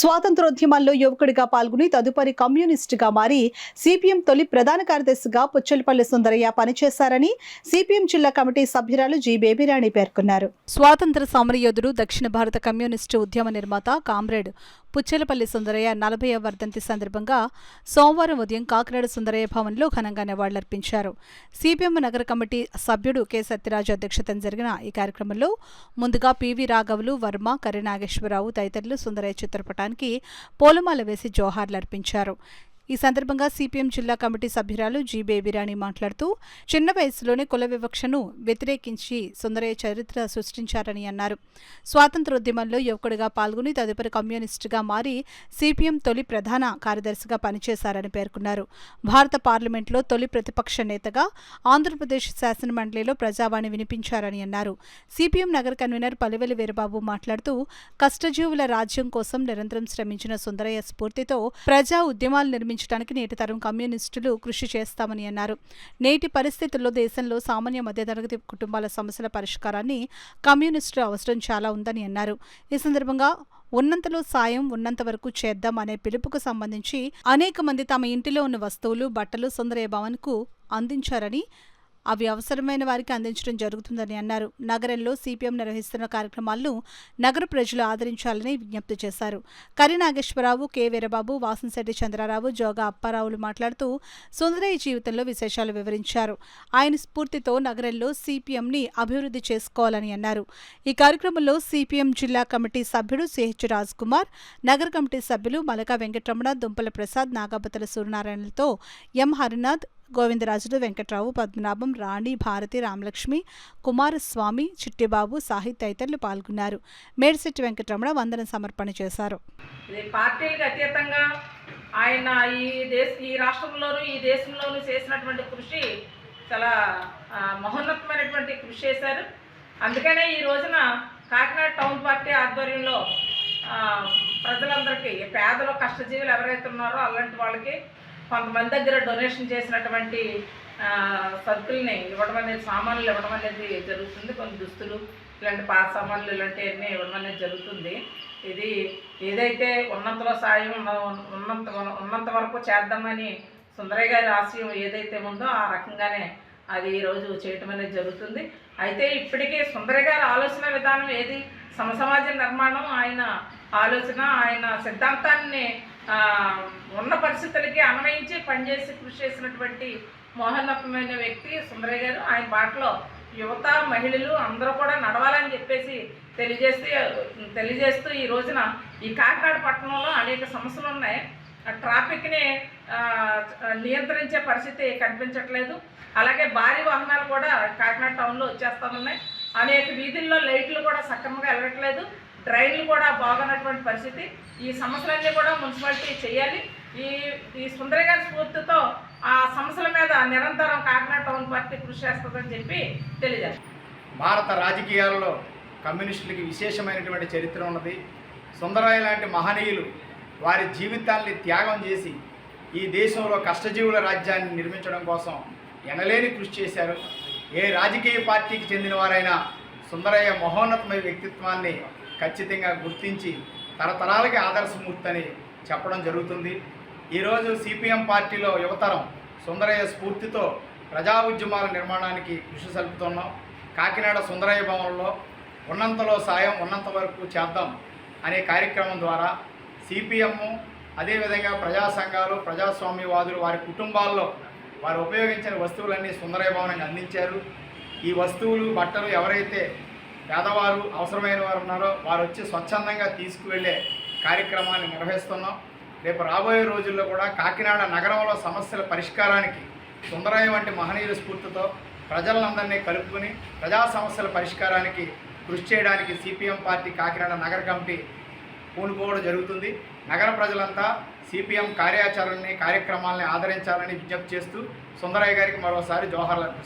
స్వాతంత్రోద్యమాల్లో యువకుడిగా పాల్గొని తదుపరి కమ్యూనిస్టుగా మారి సిపిఎం తొలి ప్రధాన కార్యదర్శిగా పుచ్చలపల్లి సుందరయ్య పనిచేశారని సిపిఎం జిల్లా కమిటీ సభ్యురాలు జి బేబీరాణి పేర్కొన్నారు. స్వాతంత్ర సమరయోధుడు, దక్షిణ భారత కమ్యూనిస్టు ఉద్యమ నిర్మాత కామ్రేడ్ పుచ్చలపల్లి సుందరయ్య 40వ వర్ధంతి సందర్భంగా సోమవారం ఉదయం కాకినాడ సుందరయ్య భవన్లో ఘనంగా నివాళులర్పించారు. సిపిఎం నగర కమిటీ సభ్యుడు కె సత్యరాజు అధ్యక్షతన జరిగిన ఈ కార్యక్రమంలో ముందుగా పివి రాఘవులు, వర్మ, కర్రి నాగేశ్వరరావు తదితరులు సుందరయ్య చిత్రపటానికి పూలమాల వేసి జోహార్లర్పించారు. ఈ సందర్భంగా సిపిఎం జిల్లా కమిటీ సభ్యురాలు జి బేబీరాణి మాట్లాడుతూ చిన్న వయసులోనే కుల వివక్షను వ్యతిరేకించి సుందరయ్య చరిత్ర సృష్టించారని అన్నారు. స్వాతంత్రోద్యమంలో యువకుడిగా పాల్గొని తదుపరి కమ్యూనిస్టుగా మారి సిపిఎం తొలి ప్రధాన కార్యదర్శిగా పనిచేశారని పేర్కొన్నారు. భారత పార్లమెంట్లో తొలి ప్రతిపక్ష నేతగా ఆంధ్రప్రదేశ్ శాసనమండలిలో ప్రజావాణి వినిపించారని అన్నారు. సిపిఎం నగర కన్వీనర్ పలివెలి వీరబాబు మాట్లాడుతూ కష్టజీవుల రాజ్యం కోసం నిరంతరం శ్రమించిన సుందరయ్య స్ఫూర్తితో ప్రజా ఉద్యమాలు నిర్మించడానికి నేటి తరం కమ్యూనిస్టులు కృషి చేస్తామని అన్నారు. నేటి పరిస్థితుల్లో దేశంలో సామాన్య మధ్యతరగతి కుటుంబాల సమస్యల పరిష్కారాన్ని కమ్యూనిస్టుల అవసరం చాలా ఉందని అన్నారు. ఈ సందర్భంగా ఉన్నంతలో సాయం ఉన్నంత వరకు చేద్దాం అనే పిలుపుకు సంబంధించి అనేక మంది తమ ఇంటిలో ఉన్న వస్తువులు, బట్టలు సుందరయ్య భవన్కు అందించారని, అవి అవసరమైన వారికి అందించడం జరుగుతుందని అన్నారు. నగరంలో సిపిఎం నిర్వహిస్తున్న కార్యక్రమాలను నగర ప్రజలు ఆదరించాలని విజ్ఞప్తి చేశారు. కర్రి నాగేశ్వరరావు, కె వీరబాబు, వాసంశెట్టి చంద్రారావు, జోగా అప్పారావులు మాట్లాడుతూ సుందరయ్య జీవితంలో విశేషాలు వివరించారు. ఆయన స్ఫూర్తితో నగరంలో సిపిఎంని అభివృద్ధి చేసుకోవాలని అన్నారు. ఈ కార్యక్రమంలో సిపిఎం జిల్లా కమిటీ సభ్యుడు సిహెచ్ రాజ్ కుమార్, నగర కమిటీ సభ్యులు మలకా వెంకటరమణ, దుంపల ప్రసాద్, నాగబతల సూర్యనారాయణలతో ఎం హరినాథ్, గోవిందరాజులు, వెంకట్రావు, పద్మనాభం, రాణి, భారతి, రామలక్ష్మి, కుమారస్వామి, చిట్టిబాబు, సాహిత్ తదితరులు పాల్గొన్నారు. మేడిశెట్టి వెంకటరమణ వందన సమర్పణ చేశారు. పార్టీలకు అతీతంగా ఆయన ఈ రాష్ట్రంలోనూ ఈ దేశంలోనూ చేసినటువంటి కృషి చాలా మహోన్నతమైనటువంటి కృషి చేశారు. అందుకనే ఈ రోజున కాకినాడ టౌన్ పార్టీ ఆధ్వర్యంలో ప్రజలందరికీ, పేదలు, కష్టజీవులు ఎవరైతే ఉన్నారో అలాంటి వాళ్ళకి కొంతమంది దగ్గర డొనేషన్ చేసినటువంటి సరుకుల్ని ఇవ్వడం అనేది, సామాన్లు ఇవ్వడం అనేది జరుగుతుంది. కొన్ని దుస్తులు, ఇలాంటి పాత సామాన్లు ఇలాంటివన్నీ ఇవ్వడం అనేది జరుగుతుంది. ఇది ఏదైతే ఉన్నంతలో సాయం ఉన్నంత వరకు చేద్దామని సుందరయ్య గారి ఆశయం ఏదైతే ఉందో ఆ రకంగానే అది ఈరోజు చేయటం అనేది జరుగుతుంది. అయితే ఇప్పటికీ సుందరయ్య గారి ఆలోచన విధానం ఏది, సమసమాజ నిర్మాణం ఆయన ఆలోచన, ఆయన సిద్ధాంతాన్ని ఉన్న పరిస్థితులకి అన్వయించి పనిచేసి కృషి చేసినటువంటి మహోన్నతమైన వ్యక్తి సుందరయ్య గారు. ఆయన బాటలో యువత, మహిళలు అందరూ కూడా నడవాలని చెప్పేసి తెలియజేస్తూ ఈ రోజున ఈ కాకినాడ పట్టణంలో అనేక సమస్యలు ఉన్నాయి. ట్రాఫిక్ని నియంత్రించే పరిస్థితి కనిపించట్లేదు. అలాగే భారీ వాహనాలు కూడా కాకినాడ టౌన్లో వచ్చేస్తూ ఉన్నాయి. అనేక వీధుల్లో లైట్లు కూడా సక్రమంగా వెళ్ళట్లేదు. డ్రైన్లు కూడా బాగున్నటువంటి పరిస్థితి. ఈ సమస్యలన్నీ కూడా మున్సిపాలిటీ చేయాలి. ఈ సుందరయ్య గారి స్ఫూర్తితో ఆ సమస్యల మీద నిరంతరం కాకినాడ టౌన్ పార్టీ కృషి చేస్తుందని చెప్పి తెలియజేస్తారు. భారత రాజకీయాల్లో కమ్యూనిస్టులకి విశేషమైనటువంటి చరిత్ర ఉన్నది. సుందరయ్య లాంటి మహనీయులు వారి జీవితాల్ని త్యాగం చేసి ఈ దేశంలో కష్టజీవుల రాజ్యాన్ని నిర్మించడం కోసం ఎనలేని కృషి చేశారు. ఏ రాజకీయ పార్టీకి చెందిన వారైనా సుందరయ్య మహోన్నతమైన వ్యక్తిత్వాన్ని ఖచ్చితంగా గుర్తించి తరతరాలకి ఆదర్శమూర్తి అని చెప్పడం జరుగుతుంది. ఈరోజు సిపిఎం పార్టీలో యువతరం సుందరయ్య స్ఫూర్తితో ప్రజా ఉద్యమాల నిర్మాణానికి కృషి సల్పుతున్నాం. కాకినాడ సుందరయ్య భవనంలో ఉన్నంతలో సాయం ఉన్నంత వరకు చేద్దాం అనే కార్యక్రమం ద్వారా సిపిఎం, అదేవిధంగా ప్రజా సంఘాలు, ప్రజాస్వామ్యవాదులు వారి కుటుంబాల్లో వారు ఉపయోగించిన వస్తువులన్నీ సుందరయ్య భవనానికి అందించారు. ఈ వస్తువులు, బట్టలు ఎవరైతే పేదవారు, అవసరమైన వారు ఉన్నారో వారు వచ్చి స్వచ్ఛందంగా తీసుకువెళ్ళే కార్యక్రమాన్ని నిర్వహిస్తున్నాం. రేపు రాబోయే రోజుల్లో కూడా కాకినాడ నగరంలో సమస్యల పరిష్కారానికి సుందరయ్య వంటి మహనీయుల స్ఫూర్తితో ప్రజలందరినీ కలుపుకొని ప్రజా సమస్యల పరిష్కారానికి కృషి చేయడానికి సిపిఎం పార్టీ కాకినాడ నగర కమిటీ పూనుకోవడం జరుగుతుంది. నగర ప్రజలంతా సిపిఎం కార్యాచరణని, కార్యక్రమాలని ఆదరించాలని విజ్ఞప్తి చేస్తూ సుందరయ్య గారికి మరోసారి జోహార్లు అర్పిస్తున్నారు.